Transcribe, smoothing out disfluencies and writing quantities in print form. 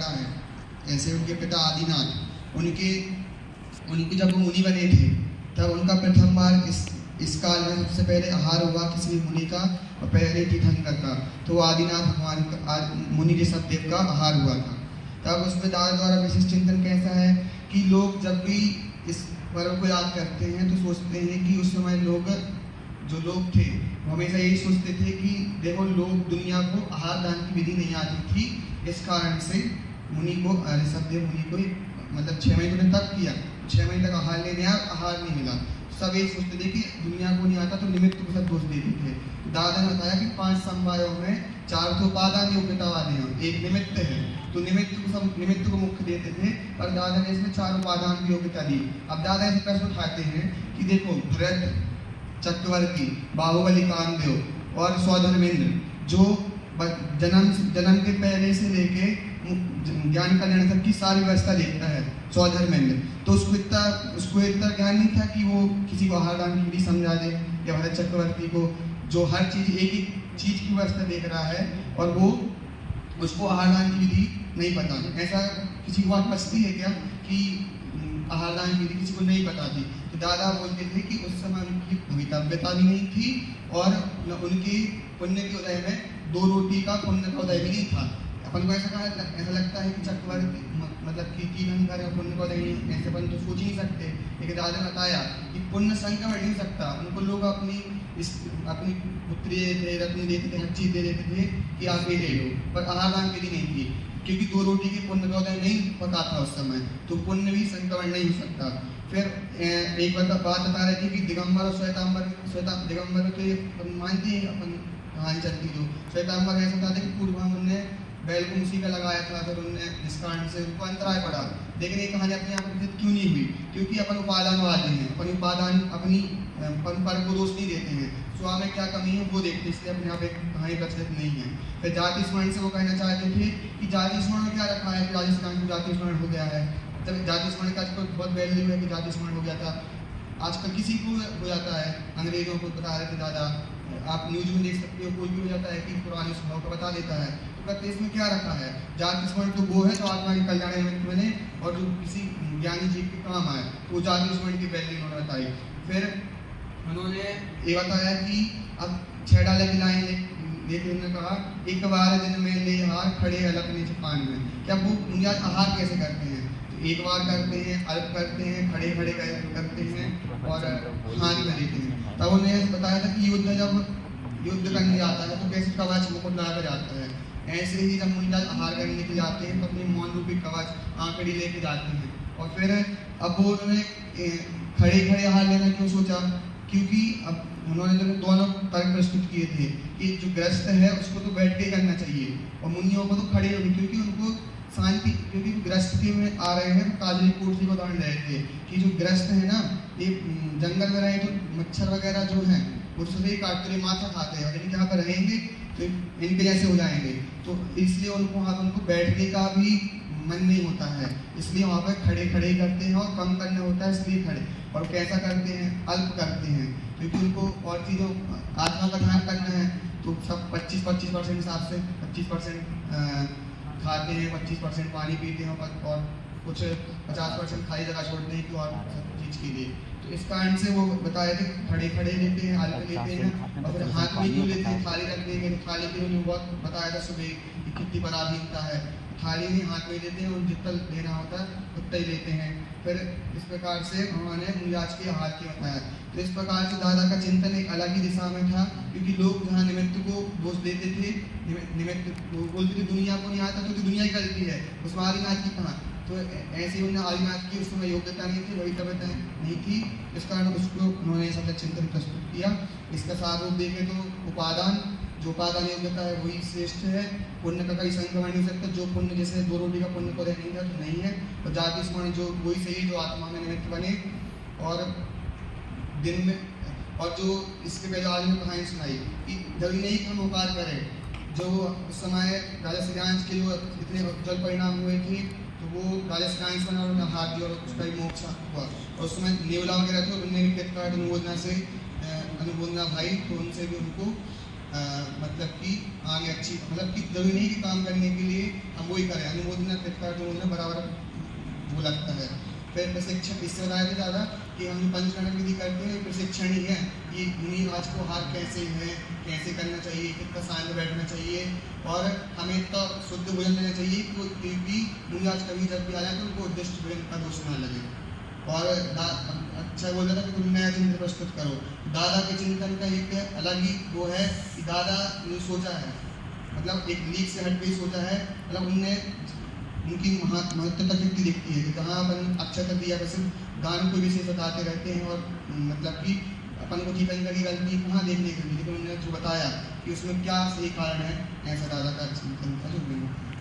पिता हैं, ऐसे उनके पिता आदिनाथ, उनके जब वो मुनि बने थे तब उनका प्रथम बार इस काल में सबसे पहले आहार हुआ किसी भी मुनि का, और पहले तीर्थंकर का, तो वो आदिनाथ भगवान का मुनि ऋषभ देव का आहार हुआ था। तब उसमें दादा द्वारा विशिष्ट चिंतन कैसा है कि लोग जब भी इस पर्व को याद करते हैं तो सोचते हैं कि उस समय जो लोग थे वो हमेशा यही सोचते थे कि देखो लोग दुनिया को आहार दान की विधि नहीं आती थी, इस कारण से मुनि को ऋषभ देव मुनि को मतलब 6 महीने ने तप किया, 6 महीने तक आहार लेने आया, आहार नहीं मिला। सब यही सोचते थे कि दुनिया को नहीं आता तो निमित्त को सब दोष देते थे। दादा ने बताया कि 5 समवायों में 4 तो उपादान योग्यता वाले हैं, एक निमित्त है, तो निमित्त को मुख्य देते थे, और दादा ने इसमें 4 उपादान की योग्यता दी। अब दादा ऐसे प्रश्न उठाते हैं कि देखो भरत, चक्रवर्ती, बाहुबली, कामदेव और सौधर्मेंद्र जो जन्म के पहले से लेके ज्ञान कल्याण तक की सारी व्यवस्था देखता है सौधर्मेंद्र, तो उसको इतना ज्ञान नहीं था कि वो किसी को आहार दान की विधि समझा दे, या भरत चक्रवर्ती को जो हर चीज एक ही चीज की व्यवस्था देख रहा है और वो उसको आहार दान की विधि नहीं पता। ऐसा किसी को बात बचती है क्या कि आहार दान की विधि किसी को नहीं पता थी? तो दादा बोलते थे कि उस समय उनकी भवितव्यता भी नहीं थी और उनकी पुण्य के उदय में 2 रोटी का पुण्य का उदय भी नहीं था। अपन को ऐसा लगता है कि चक्रवर्ती मतलब कि तीर्थंकर पुण्य का उदय नहीं, ऐसे अपन तो सोच ही नहीं सकते, लेकिन दादा ने बताया कि पुण्य संख्या बढ़ नहीं सकता। उनको लोग अपनी पुत्री देते थे, रत्न देते थे, हर चीज दे देते थे कि आप ये ले लो, पर आहार दान विधि नहीं थी, क्योंकि 2 रोटी के पुण्य का उदय नहीं पका था उस समय, तो पुण्य भी संक्रमण नहीं हो सकता। फिर एक बात बता रहे थे कि दिगंबर और दिगंबर तो मानते हैं अपन कहानी चलती, जो श्वेतांबर ऐसा था कि पूर्व ने बैल को उसी का लगाया था, फिर उनने जिस कारण से उनको अंतराय पड़ा। लेकिन ये कहानी अपने आप प्रसिद्ध क्यों नहीं हुई? क्योंकि अपन उपादान वाले हैं, अपनी पर को दोष नहीं देते हैं, स्व में क्या कमी है वो देखते, इसलिए अपने आप एक कहानी प्रचलित नहीं है। फिर जाति स्मरण से वो कहना चाहते थे कि जाति स्मरण में क्या रखा है कि राजस्थान को जाति स्मरण हो गया है। तब जाति स्मरण का आजकल बहुत वैल्यू है कि जाति स्मरण हो गया था, आजकल किसी को हो जाता है। अंग्रेजों को बता रहे थे दादा, आप न्यूज में देख सकते हो, कोई भी हो जाता है कि पुराने स्वभाव का बता देता है, तो कहते इसमें क्या रखा है, जाति स्मरण तो वो है जो आत्मा के कल्याण निमित्त बने और जो किसी ज्ञानी जीव के काम आए, तो जाति स्मरण की वैल्यू उन्होंने बताई। फिर उन्होंने ये बताया कि अब 6 डाले की लाइन लेके उन्होंने कहा, एक बार दिन में ले हार खड़े अलग नीचे पान में। क्या वो बुनियाद आहार कैसे करते हैं? तो एक बार करते हैं, अल्प करते हैं, खड़े करते हैं और हाथ में लेते हैं। तब उन्हें बताया था कि युद्ध करने जाता है तो कैसे कवच मुकुट लाकर जाता है, ऐसे ही जब मुनिराज आहार करने के जाते हैं तो अपने मौन रूपी कवच आंकड़ी लेके जाते हैं। और फिर अब वो उन्होंने खड़े आहार लेना क्यों सोचा? क्योंकि अब उन्होंने जब दोनों तर्क प्रस्तुत किए थे कि जो ग्रस्त है उसको तो बैठ के करना चाहिए और मुनियों को तो खड़े होने, क्योंकि उनको शांति, क्योंकि ग्रस्ती में आ रहे हैं। काजली कोटली को उदाहरण ले रहे थे कि जो ग्रस्त है ना, ये जंगल में रहे तो मच्छर वगैरह जो है उससे ही काटते रहे, माथा खाते हैं, और यदि यहाँ पर रहेंगे तो इनके जैसे हो जाएंगे, तो इसलिए उनको बैठने का भी मन नहीं होता है, इसलिए वहाँ पर खड़े करते हैं और कम करना होता है इसलिए खड़े। और कैसा करते हैं? अल्प करते हैं, क्योंकि उनको और चीज़ों आत्मा का ध्यान करना है, तो सब 25% हिसाब से 25% खाते हैं, 25% पानी पीते हैं और कुछ 50% खाली जगह छोड़ते हैं कि और सब चीज़ के लिए। तो इस कारण से वो बताए थे खड़े लेते हैं, अल्प लेते हैं, और फिर हाथ में क्यों लेते हैं, थाली रख देंगे तो थाली के लिए बहुत बताया था सुबह कि कितनी पराधीनता है, थाली नहीं हाथ में लेते हैं और जितना लेना होता है उतना ही लेते हैं। फिर इस प्रकार से उन्होंने मुनिराज के आहार की बताया। तो इस प्रकार से दादा का चिंतन एक अलग ही दिशा में था, क्योंकि लोग जहाँ निमित्त को दोष देते थे, निमित्त बोलते थे दुनिया को नहीं आता तो दुनिया की गलती है, उसमें आदिनाथ की कहाँ, तो ऐसे उन्होंने आदिनाथ की उस समय योग्यता नहीं थी, भवितव्यता नहीं थी, इस कारण उसको उन्होंने सब चिंतन प्रस्तुत किया। इसका सार रूप देखें तो उपादान, जो उपादान योग्यता है वही श्रेष्ठ है, पुण्य का कहीं संक्रमण नहीं हो सकता, जो पुण्य जैसे 2 रोटी का पुण्य को नहीं था तो नहीं है, और जाति स्मरण जो वही सही जो आत्मा में निमित्त बने। और दिन में और जो इसके पहले आज में कहानी सुनाई कि जब नहीं हम उपकार करें, जो उस समय राजा श्रीयांश के जो इतने जल परिणाम हुए थे, तो वो राजा श्रीयांश बना और उन्हें हाथ दिया और उसका ही मोक्ष हुआ। और उस समय नेवला वगैरह थे, उन्होंने भी अनुमोदना भाई, तो उनसे भी उनको मतलब कि आगे अच्छी मतलब कि जरूरी नहीं कि काम करने के लिए हम वही करें, अनुमोदना फ्लिपकार्ट अनुमोदना बराबर वो लगता है। फिर प्रशिक्षण इससे बताया था दादा कि हम जो पंचकर्म विधि करते हैं प्रशिक्षण ही है कि मुनि राज को हार कैसे है, कैसे करना चाहिए, कितना शांत बैठना चाहिए और हमें तो शुद्ध भोजन लेना चाहिए क्योंकि मुनि राज कभी जब भी आ जाए तो उनको उद्दिष्ट भोजन का दोष ना लगे। और अच्छा बोल रहा था कि तुम नया चिंतन प्रस्तुत करो। दादा के चिंतन का एक अलग ही वो है कि दादा ने सोचा है, मतलब एक लीक से हट के सोचा है, मतलब उनने उनकी महत्वता कितनी दिखती है कि कहाँ अपन अक्षर दिया बस गान को विशेष बताते रहते हैं और मतलब कि अपन को तीर्थंकर की गलती कहाँ देखने को मिली, लेकिन उन्होंने जो बताया कि उसमें क्या सही कारण है, ऐसा दादा का चिंतन था जो